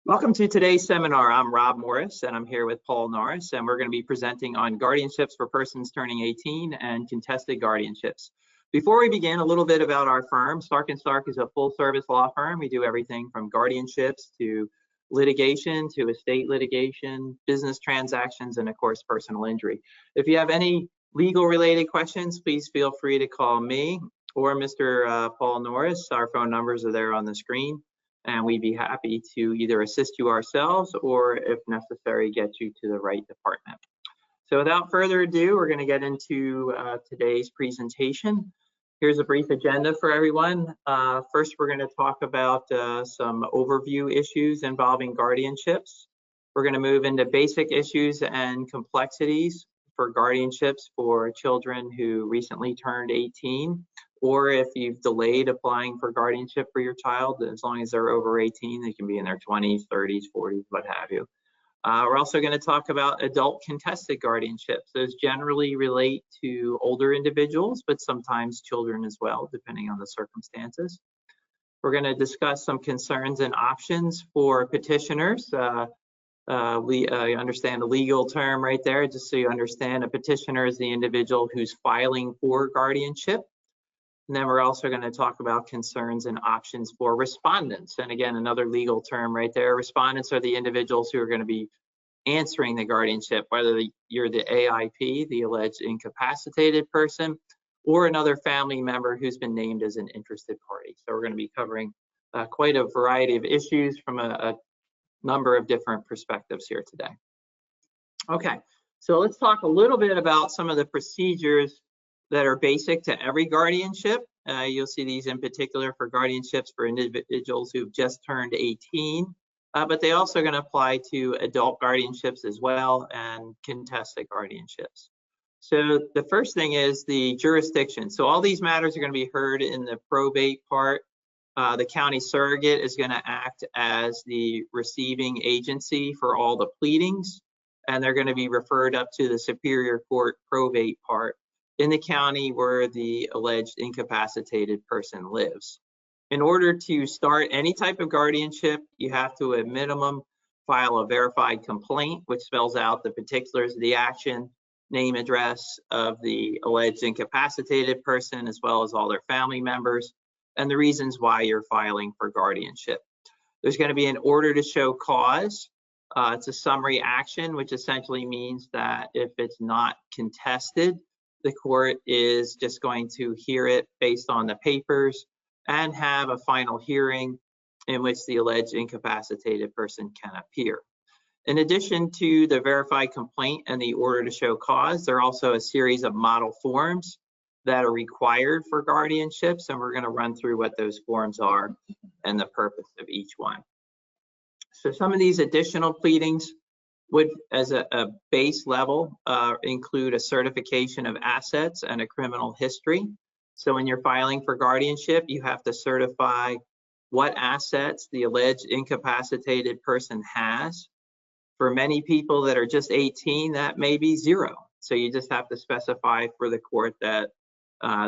Welcome to today's seminar. I'm Rob Morris and I'm here with Paul Norris, and we're going to be presenting on guardianships for persons turning 18 and contested guardianships. Before we begin, a little bit about our firm. Stark & Stark is a full-service law firm. We do everything from guardianships to litigation to estate litigation, business transactions, and of course, personal injury. If you have any legal-related questions, please feel free to call me or Mr. Paul Norris. Our phone numbers are there on the screen, and we'd be happy to either assist you ourselves or, if necessary, get you to the right department. So without further ado, we're going to get into today's presentation. Here's a brief agenda for everyone. First, we're going to talk about some overview issues involving guardianships. We're going to move into basic issues and complexities for guardianships for children who recently turned 18, or if you've delayed applying for guardianship for your child, as long as they're over 18, they can be in their 20s, 30s, 40s, what have you. We're also going to talk about adult contested guardianships. Those generally relate to older individuals, but sometimes children as well, depending on the circumstances. We're going to discuss some concerns and options for petitioners. We understand the legal term right there, just so you understand. A petitioner is the individual who's filing for guardianship. And then we're also going to talk about concerns and options for respondents. And again, another legal term right there. Respondents are the individuals who are going to be answering the guardianship, whether you're the AIP, the alleged incapacitated person, or another family member who's been named as an interested party. So we're going to be covering quite a variety of issues from a number of different perspectives here today. Okay, so let's talk a little bit about some of the procedures that are basic to every guardianship. You'll see these in particular for guardianships for individuals who've just turned 18, but they also are going to apply to adult guardianships as well and contested guardianships. So the first thing is the jurisdiction. So all these matters are going to be heard in the probate part. The county surrogate is going to act as the receiving agency for all the pleadings, and they're going to be referred up to the Superior Court probate part in the county where the alleged incapacitated person lives. In order to start any type of guardianship, you have to, at minimum, file a verified complaint, which spells out the particulars of the action, name, address of the alleged incapacitated person, as well as all their family members, and the reasons why you're filing for guardianship. There's going to be an order to show cause. It's a summary action, which essentially means that if it's not contested, the court is just going to hear it based on the papers and have a final hearing in which the alleged incapacitated person can appear. In addition to the verified complaint and the order to show cause, there are also a series of model forms that are required for guardianships, and we're going to run through what those forms are and the purpose of each one. So some of these additional pleadings would, as a base level, include a certification of assets and a criminal history. So when you're filing for guardianship, you have to certify what assets the alleged incapacitated person has. For many people that are just 18, that may be zero. So you just have to specify for the court that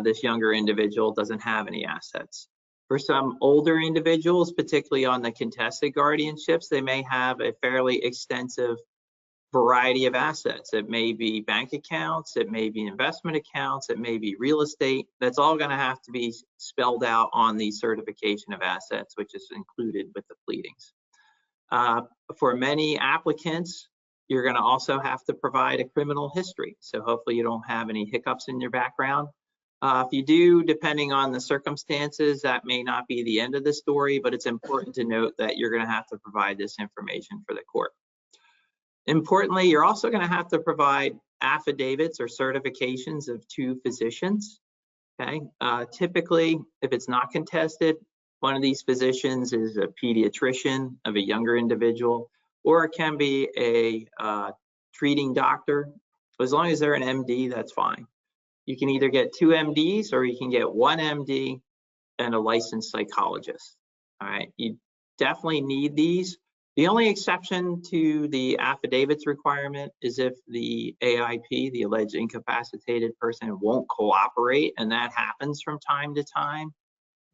this younger individual doesn't have any assets. For some older individuals, particularly on the contested guardianships, they may have a fairly extensive variety of assets. It may be bank accounts, it may be investment accounts, it may be real estate. That's all going to have to be spelled out on the certification of assets, which is included with the pleadings. For many applicants, you're going to also have to provide a criminal history. So hopefully you don't have any hiccups in your background. If you do, depending on the circumstances, that may not be the end of the story, but it's important to note that you're going to have to provide this information for the court. Importantly, you're also going to have to provide affidavits or certifications of 2 physicians. Okay. Typically, if it's not contested, one of these physicians is a pediatrician of a younger individual, or it can be a treating doctor. As long as they're an MD, that's fine. You can either get 2 MDs or you can get 1 MD and a licensed psychologist. All right. You definitely need these. The only exception to the affidavits requirement is if the AIP, the alleged incapacitated person, won't cooperate, and that happens from time to time.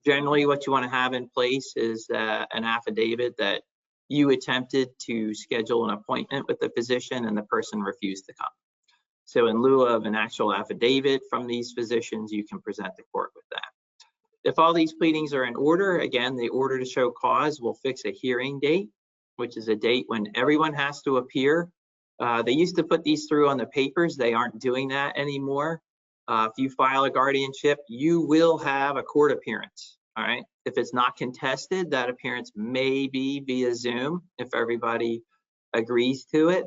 Generally, what you want to have in place is an affidavit that you attempted to schedule an appointment with the physician and the person refused to come. So in lieu of an actual affidavit from these physicians, you can present the court with that. If all these pleadings are in order, again, the order to show cause will fix a hearing date, which is a date when everyone has to appear. They used to put these through on the papers. They aren't doing that anymore. If you file a guardianship, you will have a court appearance, all right? If it's not contested, that appearance may be via Zoom if everybody agrees to it.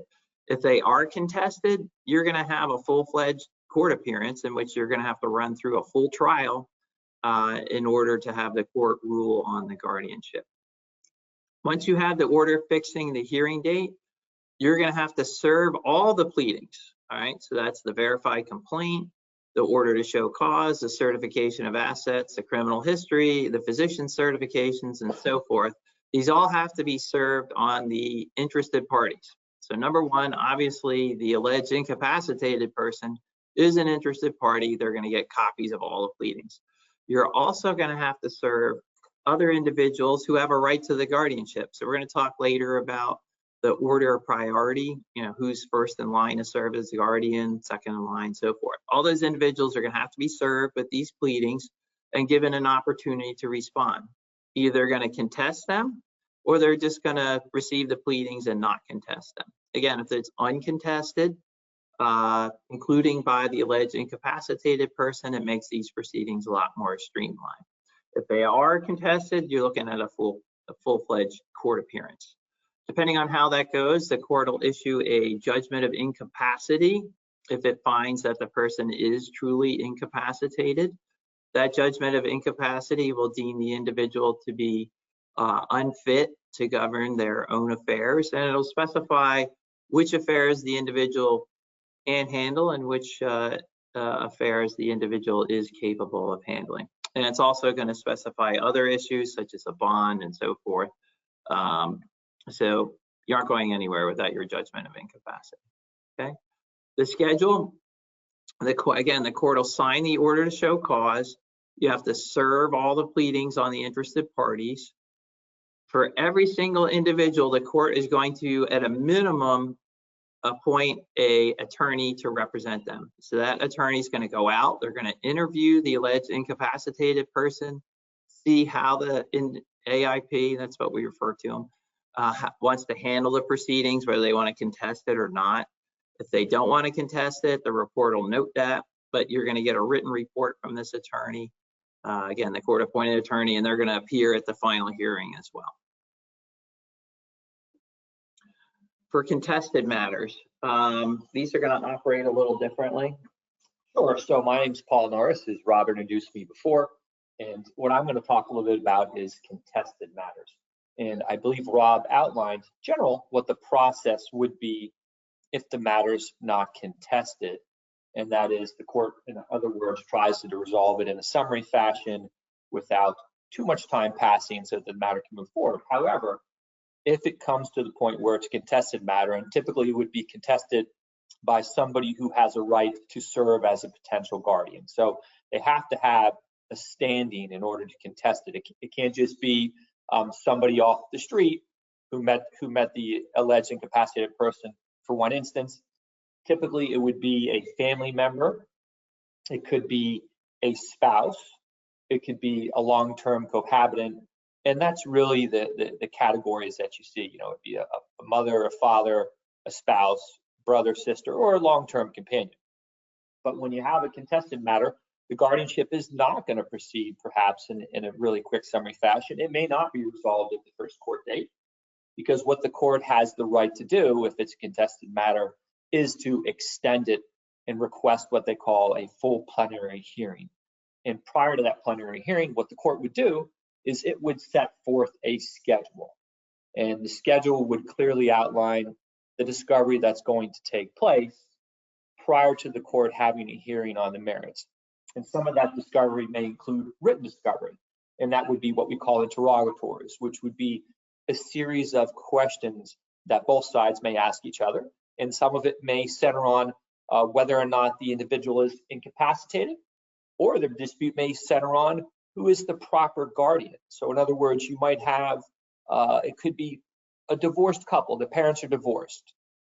If they are contested, you're gonna have a full-fledged court appearance in which you're gonna have to run through a full trial in order to have the court rule on the guardianship. Once you have the order fixing the hearing date, you're gonna have to serve all the pleadings, all right? So that's the verified complaint, the order to show cause, the certification of assets, the criminal history, the physician certifications, and so forth. These all have to be served on the interested parties. So number one, obviously, the alleged incapacitated person is an interested party. They're going to get copies of all the pleadings. You're also going to have to serve other individuals who have a right to the guardianship. So we're going to talk later about the order of priority, you know, who's first in line to serve as the guardian, second in line, so forth. All those individuals are going to have to be served with these pleadings and given an opportunity to respond. Either going to contest them or they're just going to receive the pleadings and not contest them. Again, if it's uncontested, including by the alleged incapacitated person, it makes these proceedings a lot more streamlined. If they are contested, you're looking at a full-fledged court appearance. Depending on how that goes, the court will issue a judgment of incapacity if it finds that the person is truly incapacitated. That judgment of incapacity will deem the individual to be unfit to govern their own affairs, and it'll specify which affairs the individual can handle and which affairs the individual is capable of handling. And it's also going to specify other issues such as a bond and so forth. So you aren't going anywhere without your judgment of incapacity, okay? The schedule, again, the court will sign the order to show cause. You have to serve all the pleadings on the interested parties. For every single individual, the court is going to, at a minimum, appoint an attorney to represent them. So that attorney is going to go out. They're going to interview the alleged incapacitated person, see how the AIP, that's what we refer to them, wants to handle the proceedings, whether they want to contest it or not. If they don't want to contest it, the report will note that, but you're going to get a written report from this attorney. Again, the court-appointed attorney, and they're going to appear at the final hearing as well. For contested matters, these are going to operate a little differently. Sure. So my name's Paul Norris, as Rob introduced me before, and what I'm going to talk a little bit about is contested matters. And I believe Rob outlined in general what the process would be if the matter's not contested, and that is the court, in other words, tries to resolve it in a summary fashion without too much time passing so that the matter can move forward. However, if it comes to the point where it's a contested matter, and typically it would be contested by somebody who has a right to serve as a potential guardian. So they have to have a standing in order to contest it. It can't just be somebody off the street who met the alleged incapacitated person. For one instance, typically it would be a family member, it could be a spouse, it could be a long-term cohabitant, and that's really the categories that you see. You know, it'd be a mother, a father, a spouse, brother, sister, or a long-term companion. But when you have a contested matter, the guardianship is not going to proceed perhaps in a really quick summary fashion. It may not be resolved at the first court date, because what the court has the right to do if it's a contested matter is to extend it and request what they call a full plenary hearing. And prior to that plenary hearing, what the court would do is it would set forth a schedule. And the schedule would clearly outline the discovery that's going to take place prior to the court having a hearing on the merits. And some of that discovery may include written discovery, and that would be what we call interrogatories, which would be a series of questions that both sides may ask each other. And some of it may center on whether or not the individual is incapacitated, or the dispute may center on who is the proper guardian. So in other words, you might have, it could be a divorced couple, the parents are divorced,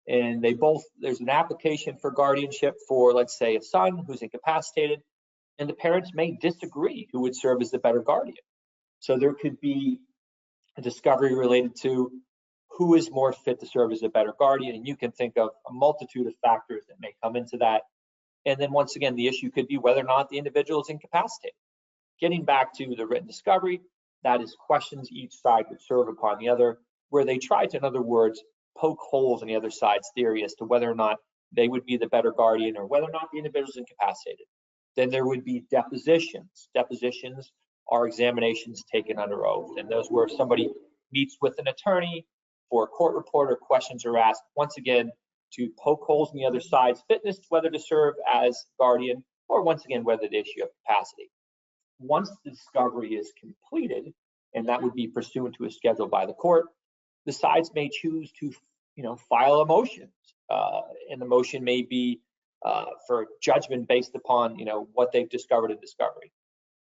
and there's an application for guardianship for, let's say, a son who's incapacitated, and the parents may disagree who would serve as the better guardian. So there could be a discovery related to who is more fit to serve as a better guardian, and you can think of a multitude of factors that may come into that. And then once again, the issue could be whether or not the individual is incapacitated. Getting back to the written discovery, that is questions each side would serve upon the other, where they try to, in other words, poke holes in the other side's theory as to whether or not they would be the better guardian or whether or not the individual is incapacitated. Then there would be depositions. Depositions are examinations taken under oath, and those where somebody meets with an attorney for a court reporter, questions are asked, once again, to poke holes in the other side's fitness, whether to serve as guardian, or once again, whether the issue of capacity. Once the discovery is completed, and that would be pursuant to a schedule by the court, the sides may choose to, file a motion, and the motion may be for judgment based upon, what they've discovered in discovery.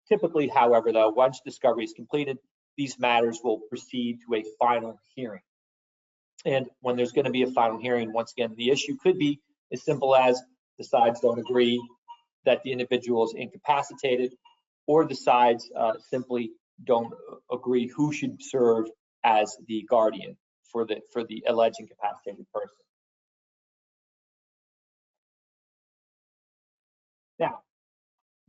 Typically, however, though, once discovery is completed, these matters will proceed to a final hearing. And when there's going to be a final hearing, once again, the issue could be as simple as the sides don't agree that the individual is incapacitated, or the sides simply don't agree who should serve as the guardian for the alleged incapacitated person. Now,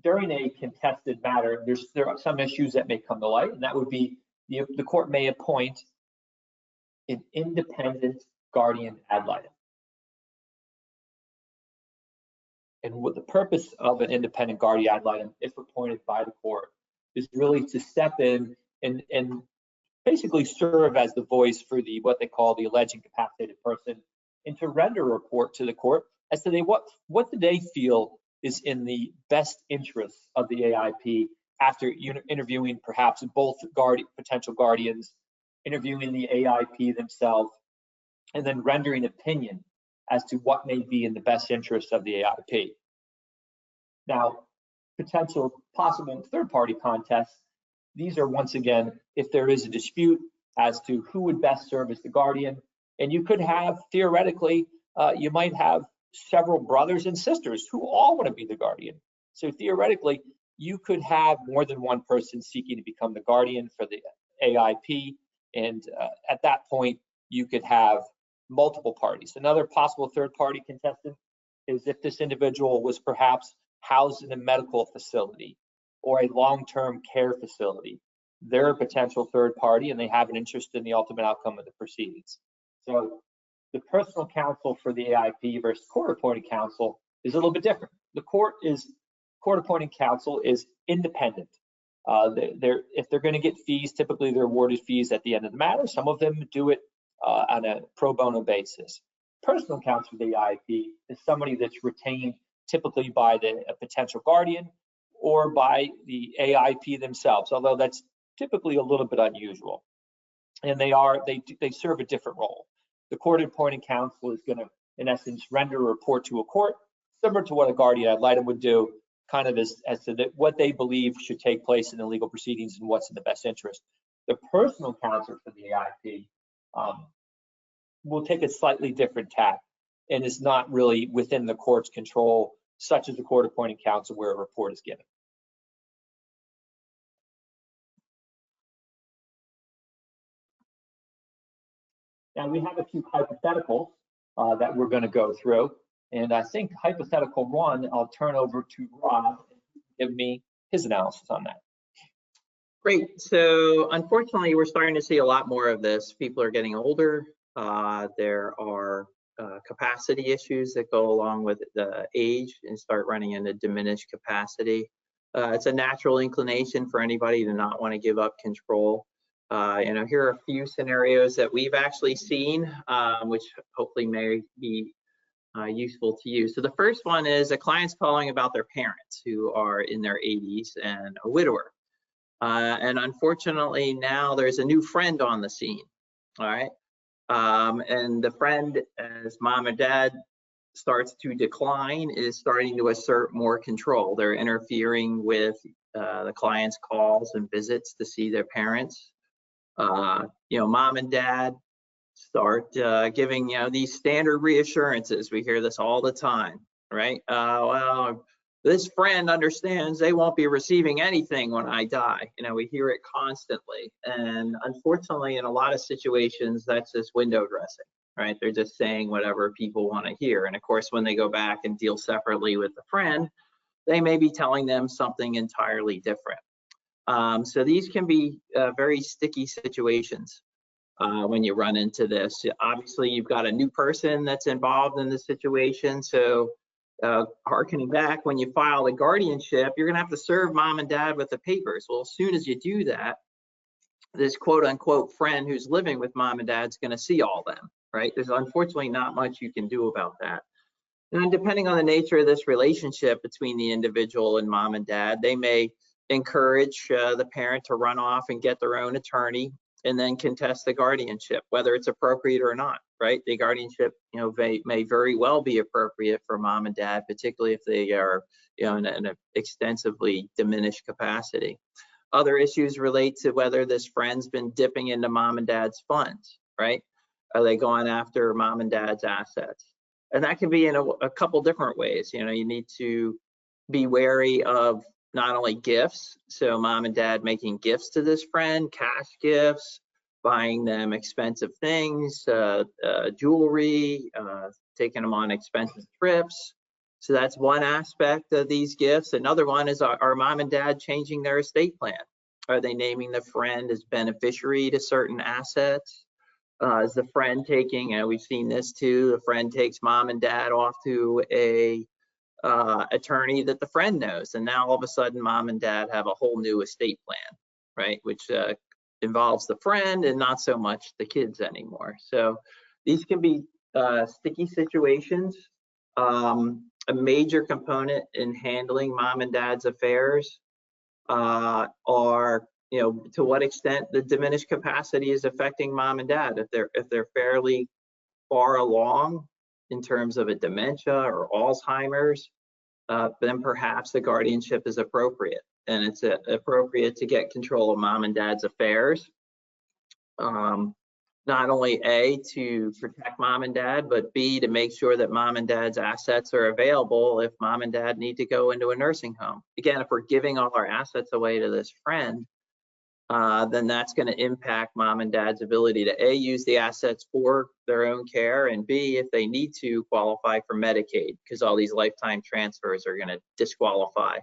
during a contested matter, there are some issues that may come to light, and that would be the court may appoint an independent guardian ad litem. And what the purpose of an independent guardian ad litem, if appointed by the court, is really to step in and basically serve as the voice for what they call the alleged incapacitated person, and to render a report to the court as to what do they feel is in the best interests of the AIP after interviewing perhaps both potential guardians, interviewing the AIP themselves, and then rendering opinion as to what may be in the best interest of the AIP. Now, possible third-party contests, these are once again, if there is a dispute as to who would best serve as the guardian, and you could have, theoretically, you might have several brothers and sisters who all want to be the guardian. So theoretically, you could have more than one person seeking to become the guardian for the AIP, and at that point, you could have multiple parties. Another possible third-party contestant is if this individual was perhaps housed in a medical facility or a long-term care facility. They're a potential third party, and they have an interest in the ultimate outcome of the proceedings. So the personal counsel for the AIP versus court-appointed counsel is a little bit different. The court-appointed counsel is independent. If they're going to get fees, typically they're awarded fees at the end of the matter. Some of them do it on a pro bono basis. Personal counsel for the AIP is somebody that's retained typically by a potential guardian or by the AIP themselves, although that's typically a little bit unusual. And they serve a different role. The court-appointed counsel is going to, in essence, render a report to a court, similar to what a guardian ad litem would do, kind of as to what they believe should take place in the legal proceedings and what's in the best interest. The personal counsel for the AIP will take a slightly different tack and is not really within the court's control, such as the court-appointed counsel where a report is given. Now we have a few hypotheticals that we're going to go through, and I think hypothetical one, I'll turn over to Rob and give me his analysis on that. Great. So unfortunately, we're starting to see a lot more of this. People are getting older. There are capacity issues that go along with the age and start running into diminished capacity. It's a natural inclination for anybody to not want to give up control. Here are a few scenarios that we've actually seen, which hopefully may be useful to you. So the first one is a client's calling about their parents who are in their 80s and a widower. And unfortunately, now there's a new friend on the scene, all right? And the friend, as mom and dad starts to decline, is starting to assert more control. They're interfering with the client's calls and visits to see their parents. Mom and dad start giving, these standard reassurances. We hear this all the time, right? Well, this friend understands they won't be receiving anything when I die. We hear it constantly. And unfortunately, in a lot of situations, that's just window dressing, right? They're just saying whatever people want to hear. And of course, when they go back and deal separately with the friend, they may be telling them something entirely different. So these can be very sticky situations when you run into this. Obviously, you've got a new person that's involved in the situation. So harkening back, when you file the guardianship, you're going to have to serve mom and dad with the papers. Well, as soon as you do that, this quote unquote friend who's living with mom and dad's going to see all them, right? There's unfortunately not much you can do about that. And depending on the nature of this relationship between the individual and mom and dad, they may encourage the parent to run off and get their own attorney and then contest the guardianship, whether it's appropriate or not, right? The guardianship, may very well be appropriate for mom and dad, particularly if they are, in an extensively diminished capacity. Other issues relate to whether this friend's been dipping into mom and dad's funds, right? Are they going after mom and dad's assets? And that can be in a couple different ways. You need to be wary of not only gifts, so mom and dad making gifts to this friend, cash gifts, buying them expensive things, jewelry, taking them on expensive trips. So that's one aspect of these gifts. Another one is, are mom and dad changing their estate plan? Are they naming the friend as beneficiary to certain assets? Is the friend taking, and we've seen this too, the friend takes mom and dad off to a attorney that the friend knows, and now all of a sudden mom and dad have a whole new estate plan, right, which involves the friend and not so much the kids anymore. So these can be sticky situations. A major component in handling mom and dad's affairs are, to what extent the diminished capacity is affecting mom and dad. If they're fairly far along in terms of a dementia or Alzheimer's, then perhaps the guardianship is appropriate. And it's appropriate to get control of mom and dad's affairs. Not only A, to protect mom and dad, but B, to make sure that mom and dad's assets are available if mom and dad need to go into a nursing home. Again, if we're giving all our assets away to this friend, then that's going to impact mom and dad's ability to A, use the assets for their own care, and B, if they need to, qualify for Medicaid, because all these lifetime transfers are going to disqualify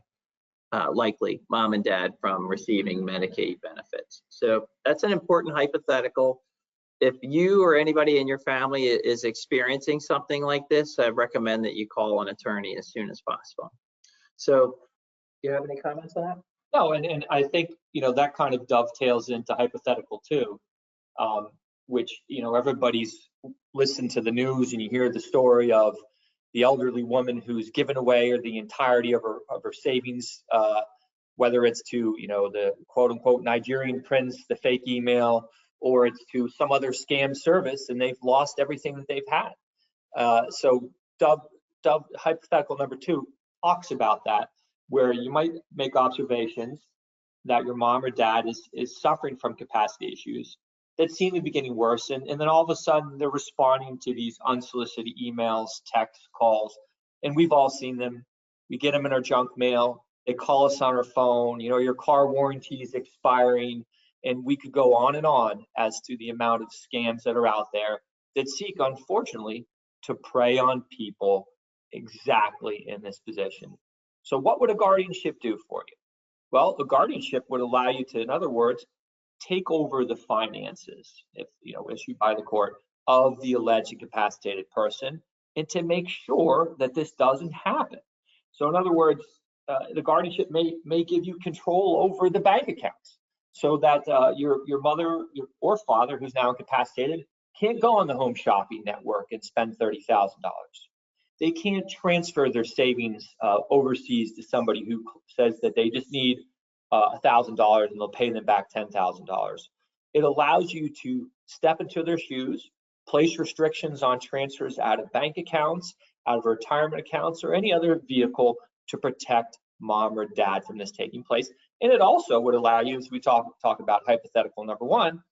likely mom and dad from receiving Medicaid benefits. So that's an important hypothetical. If you or anybody in your family is experiencing something like this, I recommend that you call an attorney as soon as possible. So do you have any comments on that? No, and I think, that kind of dovetails into hypothetical too, which, everybody's listened to the news and you hear the story of the elderly woman who's given away or the entirety of her savings, whether it's to, the quote unquote Nigerian prince, the fake email, or it's to some other scam service and they've lost everything that they've had. So hypothetical number 2 talks about that, where you might make observations that your mom or dad is suffering from capacity issues that seem to be getting worse, and then all of a sudden they're responding to these unsolicited emails, texts, calls, and we've all seen them. We get them in our junk mail. They call us on our phone. Your car warranty is expiring, and we could go on as to the amount of scams that are out there that seek, unfortunately, to prey on people exactly in this position. So what would a guardianship do for you? Well, a guardianship would allow you to, in other words, take over the finances, if issued by the court, of the alleged incapacitated person, and to make sure that this doesn't happen. So in other words, the guardianship may give you control over the bank accounts, so that your mother or father, who's now incapacitated, can't go on the Home Shopping Network and spend $30,000. They can't transfer their savings overseas to somebody who says that they just need $1,000 and they'll pay them back $10,000. It allows you to step into their shoes, place restrictions on transfers out of bank accounts, out of retirement accounts, or any other vehicle to protect mom or dad from this taking place. And it also would allow you, as we talk about hypothetical number 1,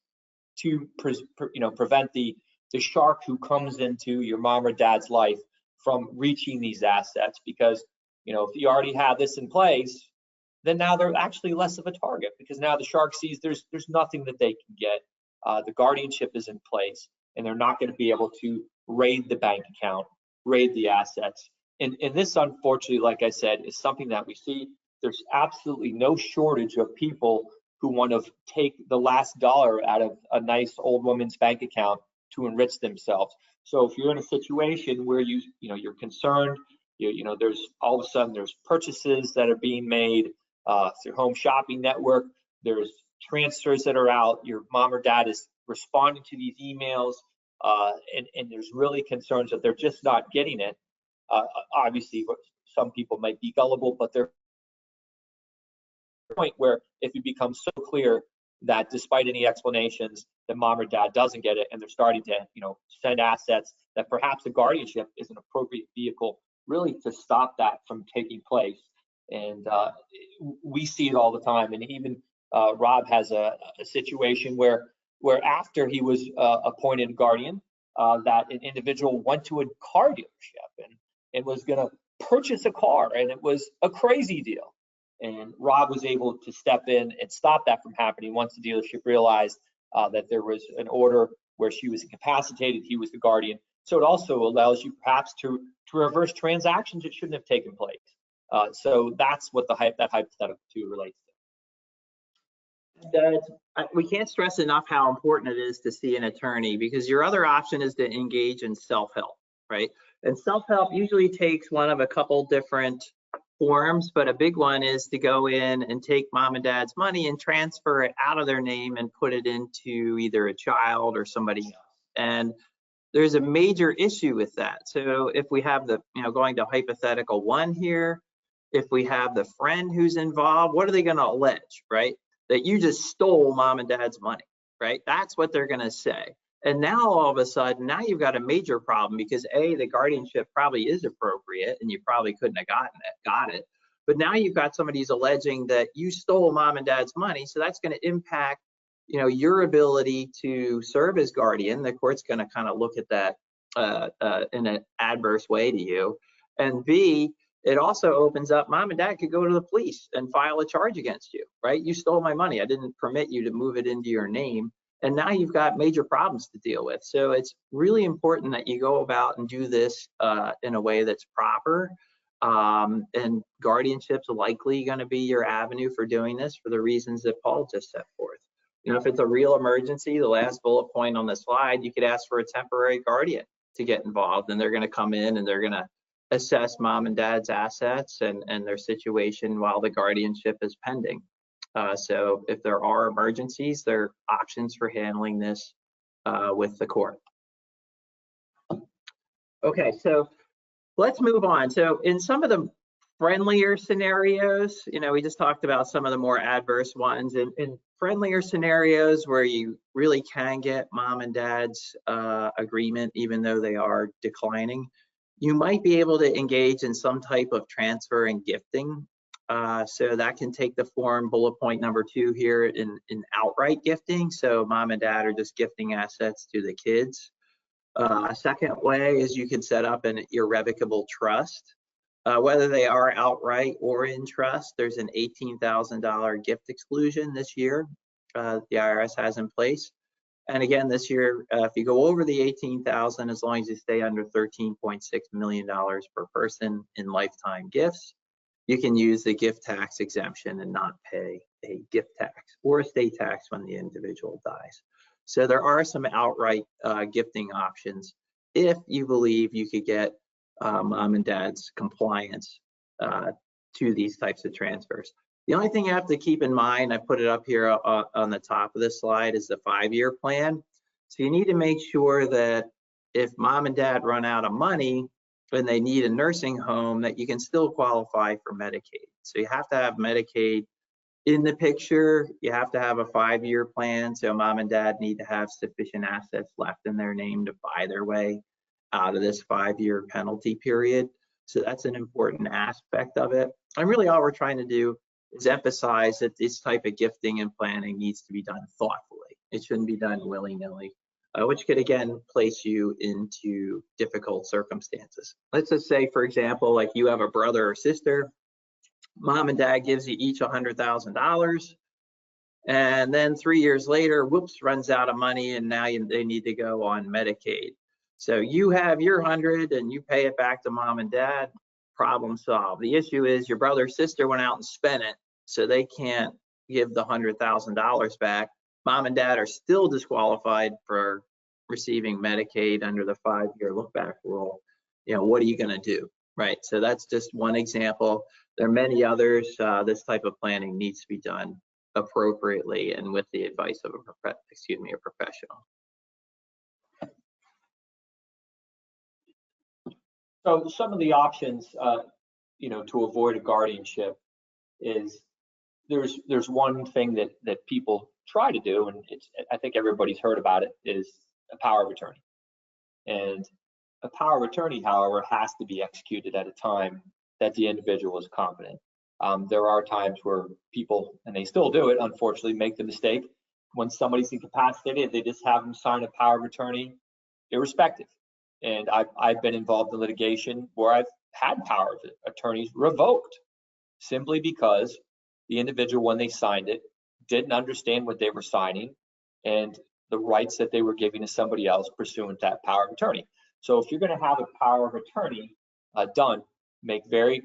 to prevent the the shark who comes into your mom or dad's life from reaching these assets, because if you already have this in place, then now they're actually less of a target, because now the shark sees there's nothing that they can get. The guardianship is in place, and they're not going to be able to raid the bank account, raid the assets. And this, unfortunately, like I said, is something that we see. There's absolutely no shortage of people who want to take the last dollar out of a nice old woman's bank account to enrich themselves. So if you're in a situation where you're concerned, there's all of a sudden there's purchases that are being made through home shopping network, there's transfers that are out, your mom or dad is responding to these emails, and there's really concerns that they're just not getting it. Obviously, some people might be gullible, but they're point where if it becomes so clear that despite any explanations, that mom or dad doesn't get it, and they're starting to send assets, that perhaps a guardianship is an appropriate vehicle really to stop that from taking place. And we see it all the time. And even Rob has a situation where after he was appointed guardian, that an individual went to a car dealership and was going to purchase a car, and it was a crazy deal. And Rob was able to step in and stop that from happening once the dealership realized that there was an order where she was incapacitated, he was the guardian. So it also allows you perhaps to reverse transactions that shouldn't have taken place. So that's what that hypothetical too relates to. We can't stress enough how important it is to see an attorney, because your other option is to engage in self-help, right? And self-help usually takes one of a couple different forms, but a big one is to go in and take mom and dad's money and transfer it out of their name and put it into either a child or somebody else. And there's a major issue with that. So if we have going to hypothetical one here, if we have the friend who's involved, what are they going to allege, right? That you just stole mom and dad's money, right? That's what they're going to say. And now all of a sudden, now you've got a major problem, because the guardianship probably is appropriate and you probably couldn't have got it. But now you've got somebody who's alleging that you stole mom and dad's money. So that's going to impact, your ability to serve as guardian. The court's going to kind of look at that in an adverse way to you. And B, it also opens up, mom and dad could go to the police and file a charge against you, right? You stole my money. I didn't permit you to move it into your name. And now you've got major problems to deal with. So it's really important that you go about and do this in a way that's proper. And guardianship's likely going to be your avenue for doing this for the reasons that Paul just set forth. If it's a real emergency, the last bullet point on the slide, you could ask for a temporary guardian to get involved, and they're going to come in and they're going to assess mom and dad's assets and their situation while the guardianship is pending. So if there are emergencies, there are options for handling this with the court. Okay, so let's move on. So in some of the friendlier scenarios, we just talked about some of the more adverse ones. In friendlier scenarios where you really can get mom and dad's agreement, even though they are declining, you might be able to engage in some type of transfer and gifting. So that can take the form, bullet point number 2 here, in outright gifting. So mom and dad are just gifting assets to the kids. A second way is you can set up an irrevocable trust. Whether they are outright or in trust, there's an $18,000 gift exclusion this year the IRS has in place. And again, this year, if you go over the $18,000, as long as you stay under $13.6 million per person in lifetime gifts, you can use the gift tax exemption and not pay a gift tax or estate tax when the individual dies. So there are some outright gifting options if you believe you could get mom and dad's compliance to these types of transfers. The only thing you have to keep in mind, I put it up here on the top of this slide, is the 5-year plan. So you need to make sure that if mom and dad run out of money and they need a nursing home, that you can still qualify for Medicaid. So you have to have Medicaid in the picture. You have to have a 5-year plan. So mom and dad need to have sufficient assets left in their name to buy their way out of this 5-year penalty period. So that's an important aspect of it. And really all we're trying to do is emphasize that this type of gifting and planning needs to be done thoughtfully. It shouldn't be done willy-nilly. which could again place you into difficult circumstances. Let's just say, for example, like you have a brother or sister, mom and dad gives you each $100,000, and then 3 years later, whoops, runs out of money, and now they need to go on Medicaid. So you have your 100 and you pay it back to mom and dad, problem solved. The issue is your brother or sister went out and spent it, so they can't give the $100,000 back. Mom and dad are still disqualified for receiving Medicaid under the 5-year look-back rule. What are you going to do, right? So that's just one example. There are many others. This type of planning needs to be done appropriately and with the advice of a professional. So some of the options, to avoid a guardianship is there's one thing that people try to do, and I think everybody's heard about it, is a power of attorney. And a power of attorney, however, has to be executed at a time that the individual is competent. There are times where people, and they still do it, unfortunately, make the mistake when somebody's incapacitated, they just have them sign a power of attorney irrespective. And I've been involved in litigation where I've had power of attorneys revoked simply because the individual, when they signed it, didn't understand what they were signing and the rights that they were giving to somebody else pursuant to that power of attorney. So if you're going to have a power of attorney done, make very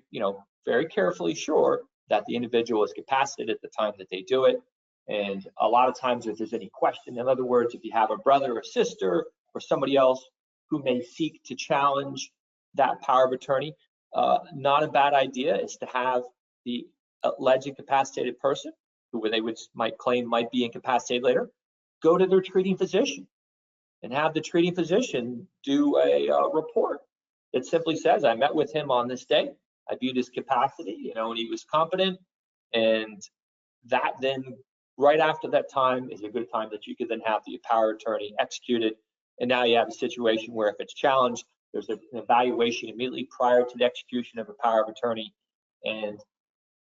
carefully sure that the individual is capacitated at the time that they do it. And a lot of times, if there's any question, in other words, if you have a brother or sister or somebody else who may seek to challenge that power of attorney, not a bad idea is to have the alleged incapacitated person, who they might claim might be incapacitated later, go to their treating physician and have the treating physician do a report that simply says, I met with him on this day, I viewed his capacity, and he was competent, and that then right after that time is a good time that you could then have the power of attorney executed. And now you have a situation where if it's challenged, there's an evaluation immediately prior to the execution of a power of attorney, and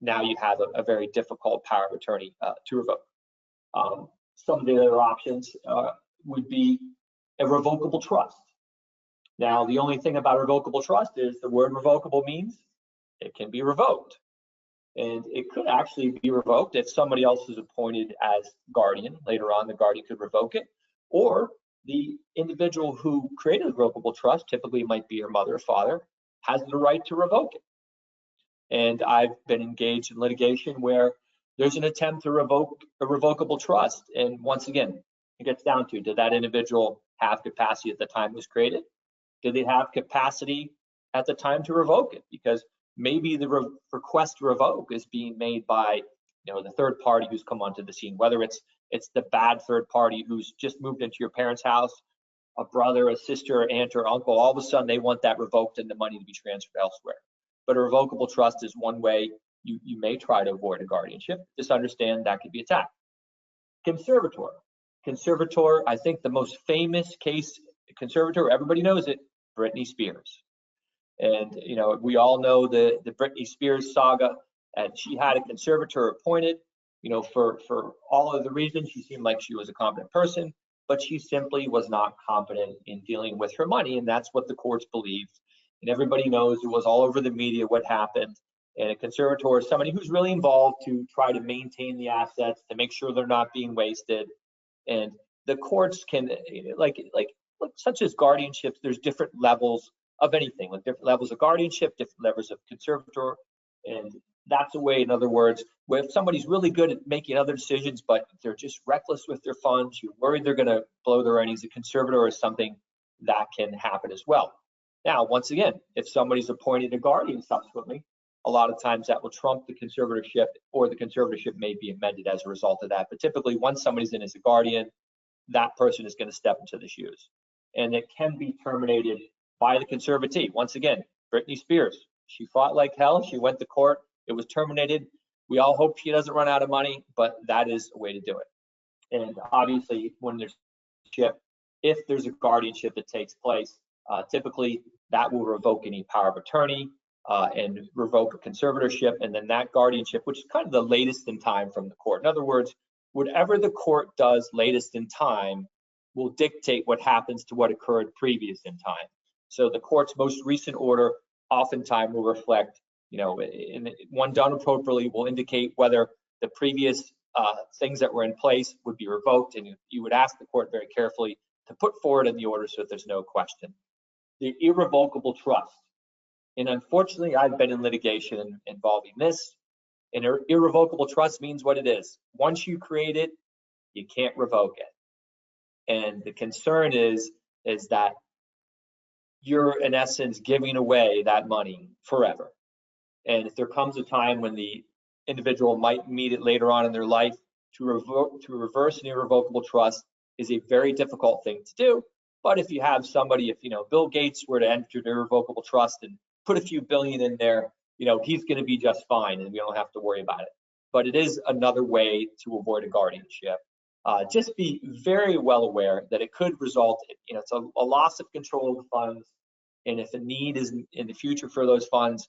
now you have a very difficult power of attorney to revoke. Some of the other options would be a revocable trust. Now, the only thing about revocable trust is the word revocable means it can be revoked. And it could actually be revoked if somebody else is appointed as guardian. Later on, the guardian could revoke it, or the individual who created a revocable trust, typically might be your mother or father, has the right to revoke it. And I've been engaged in litigation where there's an attempt to revoke a revocable trust. And once again, it gets down to, did that individual have capacity at the time it was created? Did they have capacity at the time to revoke it? Because maybe the request to revoke is being made by the third party who's come onto the scene, whether it's the bad third party who's just moved into your parents' house, a brother, a sister, aunt, or uncle. All of a sudden they want that revoked and the money to be transferred elsewhere. But a revocable trust is one way you may try to avoid a guardianship. Just understand that could be attacked. Conservator, I think the most famous case, conservator, everybody knows it, Britney Spears. And we all know the Britney Spears saga, and she had a conservator appointed, for all of the reasons. She seemed like she was a competent person, but she simply was not competent in dealing with her money, and that's what the courts believed. And everybody knows it was all over the media what happened. And a conservator is somebody who's really involved to try to maintain the assets, to make sure they're not being wasted. And the courts can, like such as guardianships, there's different levels of anything, like different levels of guardianship, different levels of conservator. And that's a way, in other words, where if somebody's really good at making other decisions, but they're just reckless with their funds, you're worried they're going to blow their earnings, a conservator is something that can happen as well. Now, once again, if somebody's appointed a guardian subsequently, a lot of times that will trump the conservatorship, or the conservatorship may be amended as a result of that. But typically, once somebody's in as a guardian, that person is going to step into the shoes. And it can be terminated by the conservatee. Once again, Britney Spears, she fought like hell. She went to court. It was terminated. We all hope she doesn't run out of money, but that is a way to do it. And obviously, when there's if there's a guardianship that takes place, typically that will revoke any power of attorney and revoke a conservatorship, and then that guardianship, which is kind of the latest in time from the court. In other words, whatever the court does latest in time, will dictate what happens to what occurred previous in time. So the court's most recent order oftentimes will reflect, one done appropriately will indicate whether the previous things that were in place would be revoked, and you would ask the court very carefully to put forward in the order so that there's no question. The irrevocable trust. And unfortunately, I've been in litigation involving this. An irrevocable trust means what it is. Once you create it, you can't revoke it. And the concern is that you're in essence giving away that money forever. And if there comes a time when the individual might need it later on in their life, to reverse an irrevocable trust is a very difficult thing to do. But if you have somebody, if Bill Gates were to enter an irrevocable trust and put a few billion in there, he's going to be just fine, and we don't have to worry about it. But it is another way to avoid a guardianship. Just be very well aware that it could result in, it's a loss of control of the funds, and if a need is in the future for those funds,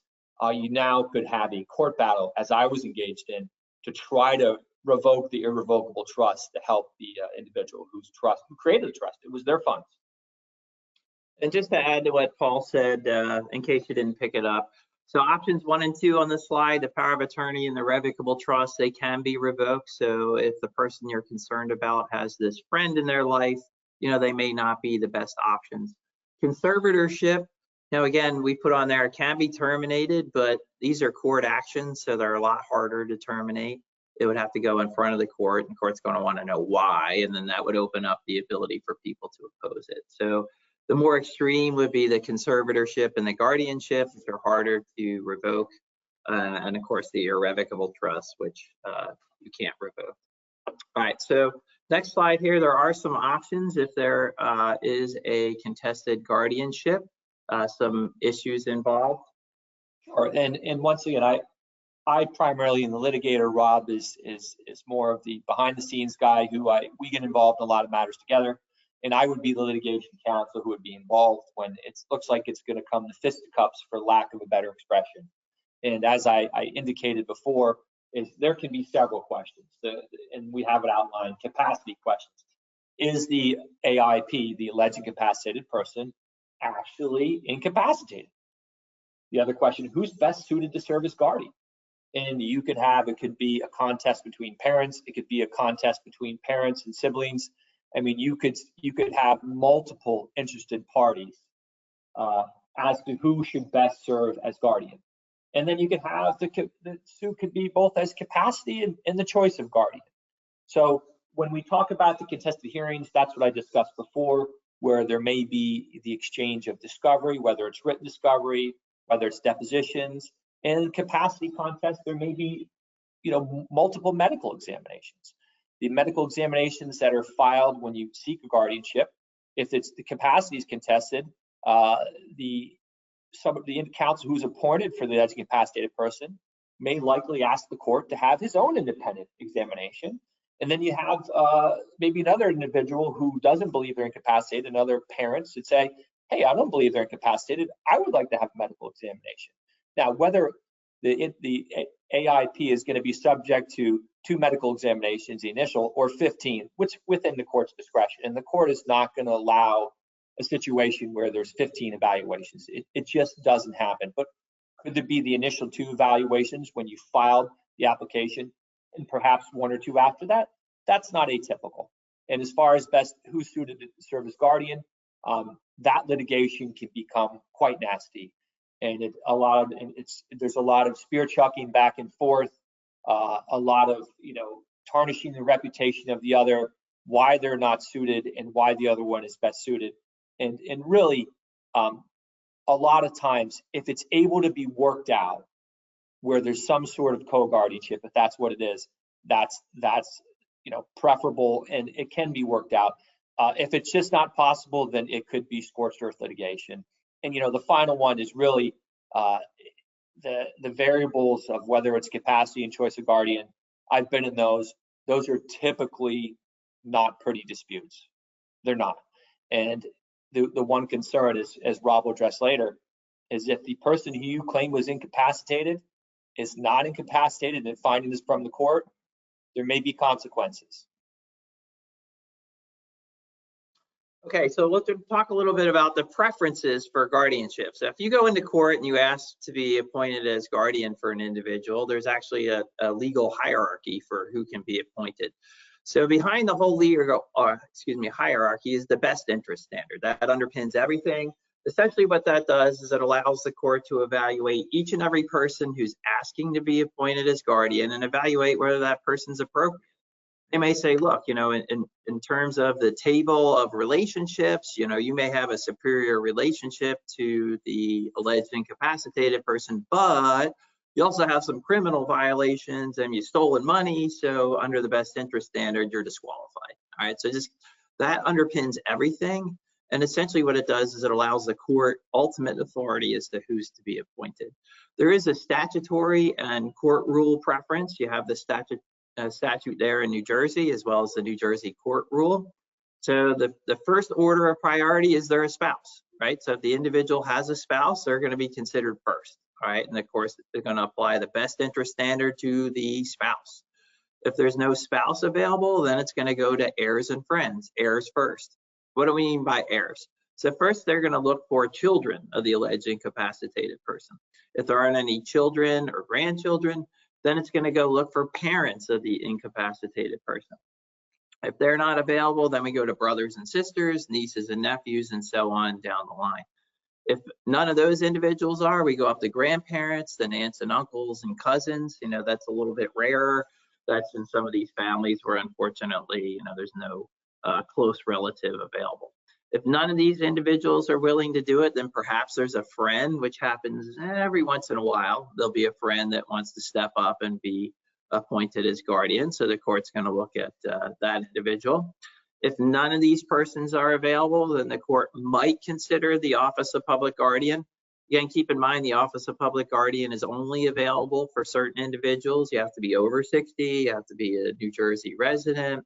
you now could have a court battle, as I was engaged in, to try to revoke the irrevocable trust to help the individual who created the trust. It was their funds. And just to add to what Paul said, in case you didn't pick it up, so options 1 and 2 on the slide, the power of attorney and the revocable trust, they can be revoked. So if the person you're concerned about has this friend in their life, they may not be the best options. Conservatorship, now again, we put on there, it can be terminated, but these are court actions, so they're a lot harder to terminate. It would have to go in front of the court, and the court's going to want to know why, and then that would open up the ability for people to oppose it. So the more extreme would be the conservatorship and the guardianship, which are harder to revoke, and of course the irrevocable trust, which you can't revoke. All right, so next slide here, there are some options if there is a contested guardianship, some issues involved. Sure, and once again, I primarily, in the litigator, Rob is more of the behind the scenes guy who we get involved in a lot of matters together. And I would be the litigation counsel who would be involved when it looks like it's going to come to fisticuffs, for lack of a better expression. And as I indicated before, there can be several questions, and we have it outlined, capacity questions. Is the AIP, the alleged incapacitated person, actually incapacitated? The other question, who's best suited to serve as guardian? And you could have, it could be a contest between parents, it could be a contest between parents and siblings. I mean, you could have multiple interested parties as to who should best serve as guardian. And then you could have the suit could be both as capacity and the choice of guardian. So when we talk about the contested hearings, that's what I discussed before, where there may be the exchange of discovery, whether it's written discovery, whether it's depositions. And in capacity contest, there may be, multiple medical examinations. The medical examinations that are filed when you seek a guardianship, if it's the capacity is contested, the counsel who's appointed for the incapacitated person may likely ask the court to have his own independent examination. And then you have maybe another individual who doesn't believe they're incapacitated, and other parents would say, hey, I don't believe they're incapacitated. I would like to have a medical examination. Now, whether the AIP is going to be subject to 2 medical examinations, the initial, or 15, which within the court's discretion. And the court is not going to allow a situation where there's 15 evaluations. It just doesn't happen. But could there be the initial 2 evaluations when you filed the application, and perhaps 1 or 2 after that? That's not atypical. And as far as best who's suited to serve as guardian, that litigation can become quite nasty. And there's a lot of spear chucking back and forth, a lot of tarnishing the reputation of the other, why they're not suited and why the other one is best suited. And really, a lot of times, if it's able to be worked out, where there's some sort of co-guardianship, if that's what it is, that's preferable, and it can be worked out. If it's just not possible, then it could be scorched earth litigation. And the final one is really the variables of whether it's capacity and choice of guardian. I've been in those. Those are typically not pretty disputes. They're not. And the one concern is, as Rob will address later, is if the person who you claim was incapacitated is not incapacitated and finding this from the court, there may be consequences. Okay, so let's talk a little bit about the preferences for guardianship. So if you go into court and you ask to be appointed as guardian for an individual, there's actually a legal hierarchy for who can be appointed. So behind the whole hierarchy is the best interest standard. That underpins everything. Essentially what that does is it allows the court to evaluate each and every person who's asking to be appointed as guardian and evaluate whether that person's appropriate. They may say, look, in terms of the table of relationships, you may have a superior relationship to the alleged incapacitated person, but you also have some criminal violations and you've stolen money. So under the best interest standard, you're disqualified. All right. So just that underpins everything. And essentially what it does is it allows the court ultimate authority as to who's to be appointed. There is a statutory and court rule preference. You have the statute there in New Jersey, as well as the New Jersey court rule. So the first order of priority is they're a spouse, right? So if the individual has a spouse, they're going to be considered first, all right? And of course, they're going to apply the best interest standard to the spouse. If there's no spouse available, then it's going to go to heirs and friends, heirs first. What do we mean by heirs? So first, they're going to look for children of the alleged incapacitated person. If there aren't any children or grandchildren, then it's going to go look for parents of the incapacitated person. If they're not available, then we go to brothers and sisters, nieces and nephews, and so on down the line. If none of those individuals are, we go up to grandparents, then aunts and uncles and cousins. That's a little bit rarer. That's in some of these families where unfortunately, there's no close relative available. If none of these individuals are willing to do it, then perhaps there's a friend, which happens every once in a while. There'll be a friend that wants to step up and be appointed as guardian. So the court's going to look at that individual. If none of these persons are available, then the court might consider the Office of Public Guardian. Again, keep in mind the Office of Public Guardian is only available for certain individuals. You have to be over 60, you have to be a New Jersey resident.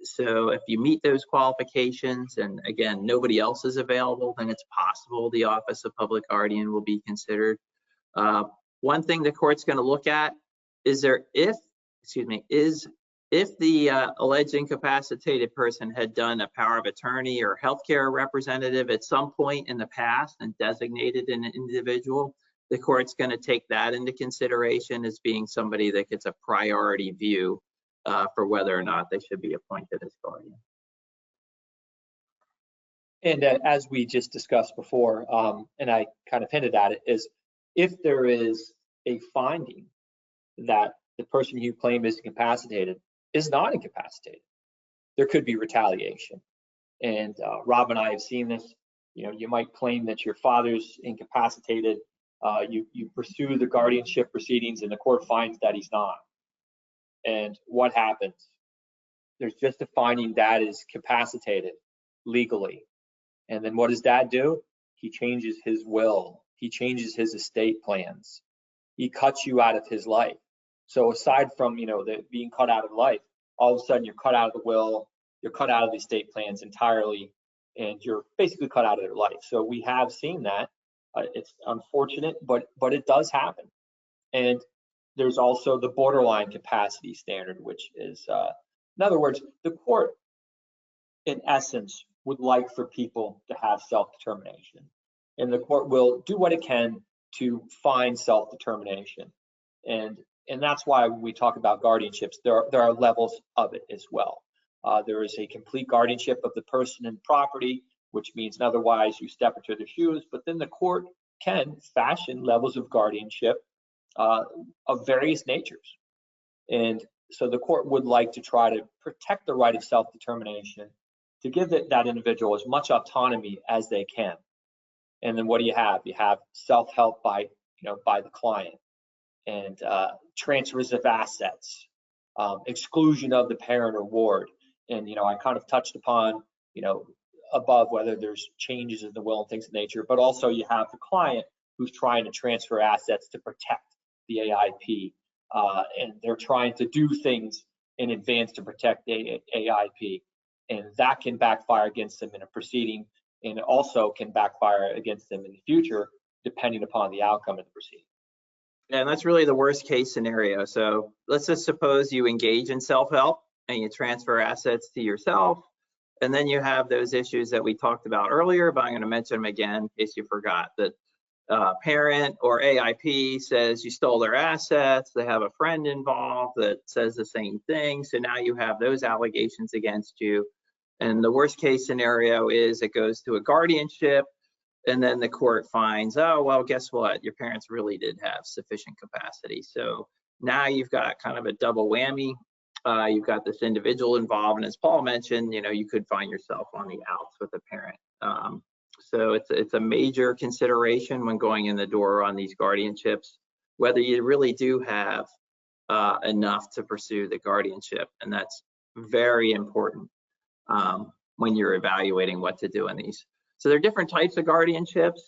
So if you meet those qualifications and again, nobody else is available, then it's possible the Office of Public Guardian will be considered. One thing the court's going to look at is if the alleged incapacitated person had done a power of attorney or healthcare representative at some point in the past and designated an individual, the court's going to take that into consideration as being somebody that gets a priority view for whether or not they should be appointed as guardian. And as we just discussed before, and I kind of hinted at it, is if there is a finding that the person you claim is incapacitated is not incapacitated, there could be retaliation. And Rob and I have seen this. You might claim that your father's incapacitated. You pursue the guardianship proceedings and the court finds that he's not. And what happens? There's just a finding dad is capacitated legally. And then what does dad do? He changes his will. He changes his estate plans. He cuts you out of his life. So aside from, being cut out of life, all of a sudden you're cut out of the will, you're cut out of the estate plans entirely, and you're basically cut out of their life. So we have seen that. It's unfortunate, but it does happen. And there's also the borderline capacity standard, which is, in other words, the court, in essence, would like for people to have self-determination. And the court will do what it can to find self-determination. And that's why when we talk about guardianships, there are levels of it as well. There is a complete guardianship of the person and property, which means otherwise you step into their shoes, but then the court can fashion levels of guardianship of various natures. And so the court would like to try to protect the right of self-determination, to give that individual as much autonomy as they can. And then what do you have? You have self-help by the client, and transfers of assets, exclusion of the parent or ward. And I kind of touched upon above whether there's changes in the will and things of nature, but also you have the client who's trying to transfer assets to protect the AIP, and they're trying to do things in advance to protect the AIP, and that can backfire against them in a proceeding, and it also can backfire against them in the future depending upon the outcome of the proceeding. And that's really the worst case scenario. So let's just suppose you engage in self-help and you transfer assets to yourself, And then you have those issues that we talked about earlier, but I'm going to mention them again in case you forgot. That parent or AIP says you stole their assets. They have a friend involved that says the same thing. So now you have those allegations against you. And the worst case scenario is it goes to a guardianship, and then the court finds, oh, well, guess what? Your parents really did have sufficient capacity. So now you've got kind of a double whammy. You've got this individual involved, and as Paul mentioned, you could find yourself on the outs with a parent. So it's a major consideration when going in the door on these guardianships, whether you really do have enough to pursue the guardianship, and that's very important when you're evaluating what to do in these. So there are different types of guardianships.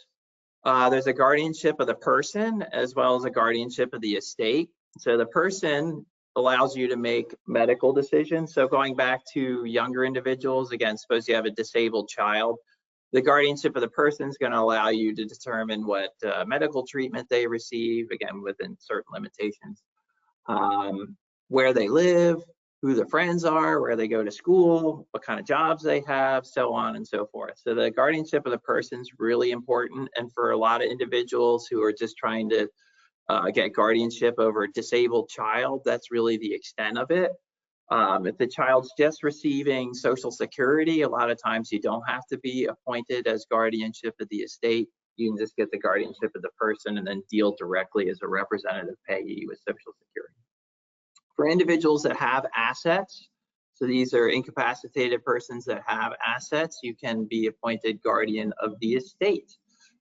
There's a guardianship of the person as well as a guardianship of the estate. So the person allows you to make medical decisions. So going back to younger individuals, again, suppose you have a disabled child, the guardianship of the person is going to allow you to determine what medical treatment they receive, again, within certain limitations, where they live, who their friends are, where they go to school, what kind of jobs they have, so on and so forth. So the guardianship of the person is really important. And for a lot of individuals who are just trying to get guardianship over a disabled child, that's really the extent of it. If the child's just receiving Social Security, a lot of times you don't have to be appointed as guardianship of the estate. You can just get the guardianship of the person and then deal directly as a representative payee with Social Security. For individuals that have assets, so these are incapacitated persons that have assets, you can be appointed guardian of the estate,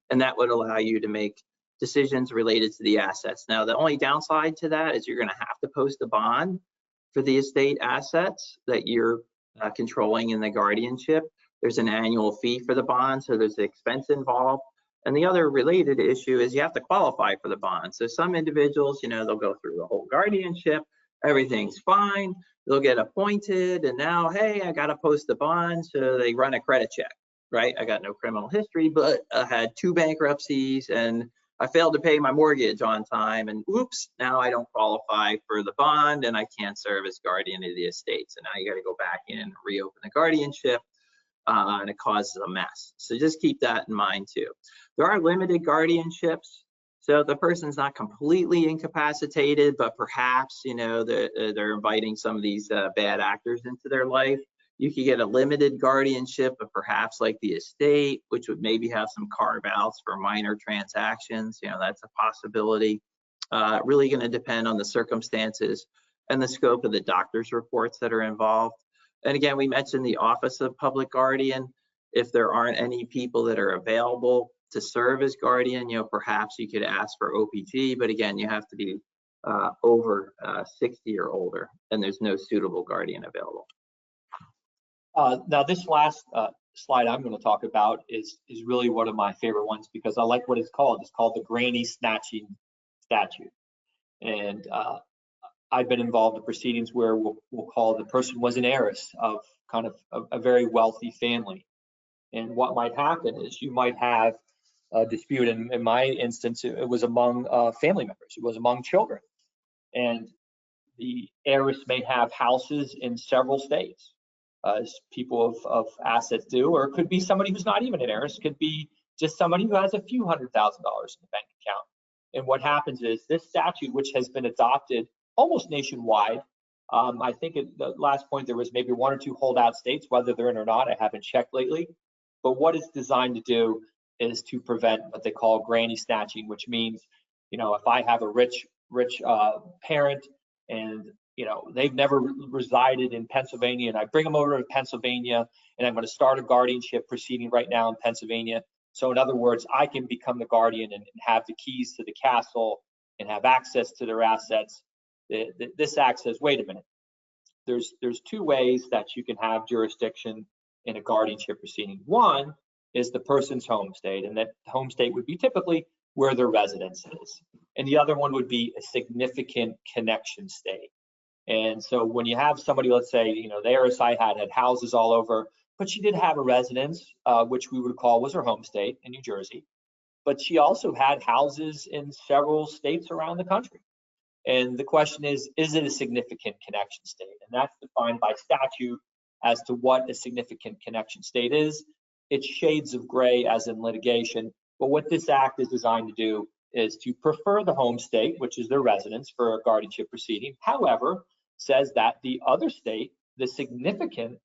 and that would allow you to make decisions related to the assets. Now, the only downside to that is you're going to have to post a bond for the estate assets that you're controlling in the guardianship. There's an annual fee for the bond, so there's an expense involved. And the other related issue is you have to qualify for the bond. So some individuals, they'll go through the whole guardianship, everything's fine, they'll get appointed, and now, hey, I got to post the bond, so they run a credit check, right? I got no criminal history, but I had 2 bankruptcies, and I failed to pay my mortgage on time, and oops, now I don't qualify for the bond, and I can't serve as guardian of the estate. So now you got to go back in and reopen the guardianship, and it causes a mess. So just keep that in mind too. There are limited guardianships. So the person's not completely incapacitated, but perhaps, they're inviting some of these bad actors into their life. You could get a limited guardianship of perhaps like the estate, which would maybe have some carve outs for minor transactions. That's a possibility. Really going to depend on the circumstances and the scope of the doctor's reports that are involved. And again, we mentioned the Office of Public Guardian. If there aren't any people that are available to serve as guardian, perhaps you could ask for OPG, but again, you have to be over 60 or older, and there's no suitable guardian available. Now, this last slide I'm going to talk about is really one of my favorite ones because I like what it's called. It's called the granny snatching statute. And I've been involved in proceedings where we'll call the person was an heiress of kind of a very wealthy family. And what might happen is you might have a dispute. In my instance, it was among family members. It was among children. And the heiress may have houses in several states, as people of assets do, or it could be somebody who's not even an heiress. It could be just somebody who has a few $100,000 in the bank account. And what happens is this statute, which has been adopted almost nationwide, I think at the last point there was maybe 1 or 2 holdout states, whether they're in or not, I haven't checked lately. But what it's designed to do is to prevent what they call granny snatching, which means, if I have a rich parent and they've never resided in Pennsylvania, and I bring them over to Pennsylvania, and I'm going to start a guardianship proceeding right now in Pennsylvania. So in other words, I can become the guardian and have the keys to the castle and have access to their assets. This act says, wait a minute. There's 2 ways that you can have jurisdiction in a guardianship proceeding. One is the person's home state, and that home state would be typically where their residence is. And the other one would be a significant connection state. And so when you have somebody, let's say, the heiress I had houses all over, but she did have a residence, which we would call was her home state in New Jersey. But she also had houses in several states around the country. And the question is it a significant connection state? And that's defined by statute as to what a significant connection state is. It's shades of gray as in litigation, but what this act is designed to do is to prefer the home state, which is their residence, for a guardianship proceeding. However, says that the other state, the significant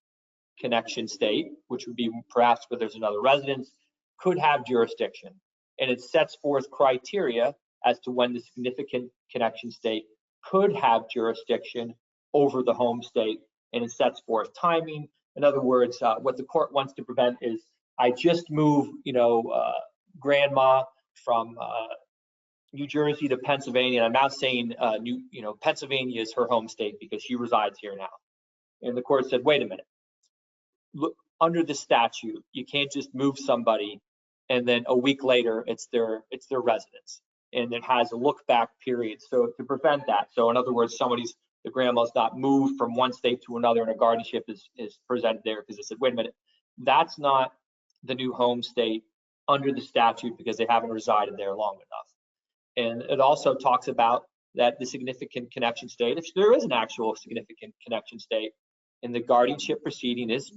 connection state, which would be perhaps where there's another residence, could have jurisdiction. And it sets forth criteria as to when the significant connection state could have jurisdiction over the home state, and it sets forth timing. In other words, what the court wants to prevent is, I just moved, grandma from New Jersey to Pennsylvania, and I'm now saying Pennsylvania is her home state because she resides here now. And the court said, wait a minute, look, under the statute, you can't just move somebody and then a week later it's their residence, and it has a look back period. So to prevent that, so in other words, the grandma's not moved from one state to another and a guardianship is presented there because they said, wait a minute, that's not the new home state under the statute because they haven't resided there long enough. And it also talks about that the significant connection state, if there is an actual significant connection state, and the guardianship proceeding is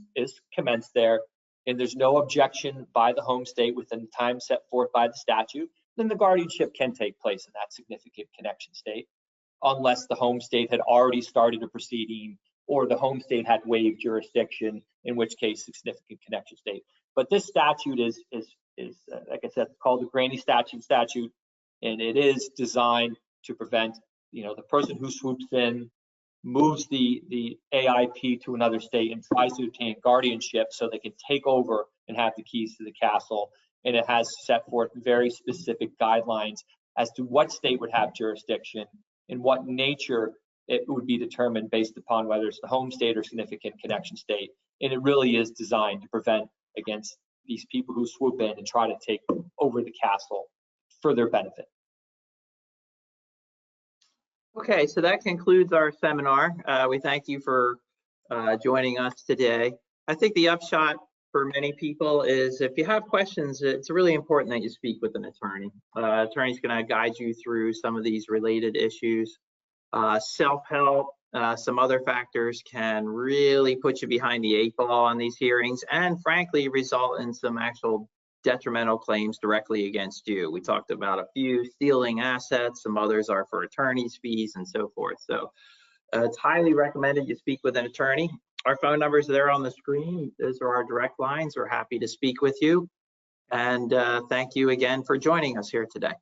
commenced there, and there's no objection by the home state within the time set forth by the statute, then the guardianship can take place in that significant connection state, unless the home state had already started a proceeding or the home state had waived jurisdiction, in which case significant connection state. But this statute is like I said, called the Granny statute, and it is designed to prevent, the person who swoops in, moves the AIP to another state and tries to obtain guardianship so they can take over and have the keys to the castle. And it has set forth very specific guidelines as to what state would have jurisdiction and what nature it would be determined based upon whether it's the home state or significant connection state. And it really is designed to prevent against these people who swoop in and try to take over the castle for their benefit. Okay, so that concludes our seminar. We thank you for joining us today. I think the upshot for many people is, if you have questions, it's really important that you speak with an attorney. Attorney's going to guide you through some of these related issues. Self-help, some other factors can really put you behind the 8 ball on these hearings, and frankly result in some actual detrimental claims directly against you. We talked about a few: stealing assets, some others are for attorney's fees and so forth. So it's highly recommended you speak with an attorney. Our phone numbers are there on the screen. Those are our direct lines. We're happy to speak with you. And thank you again for joining us here today.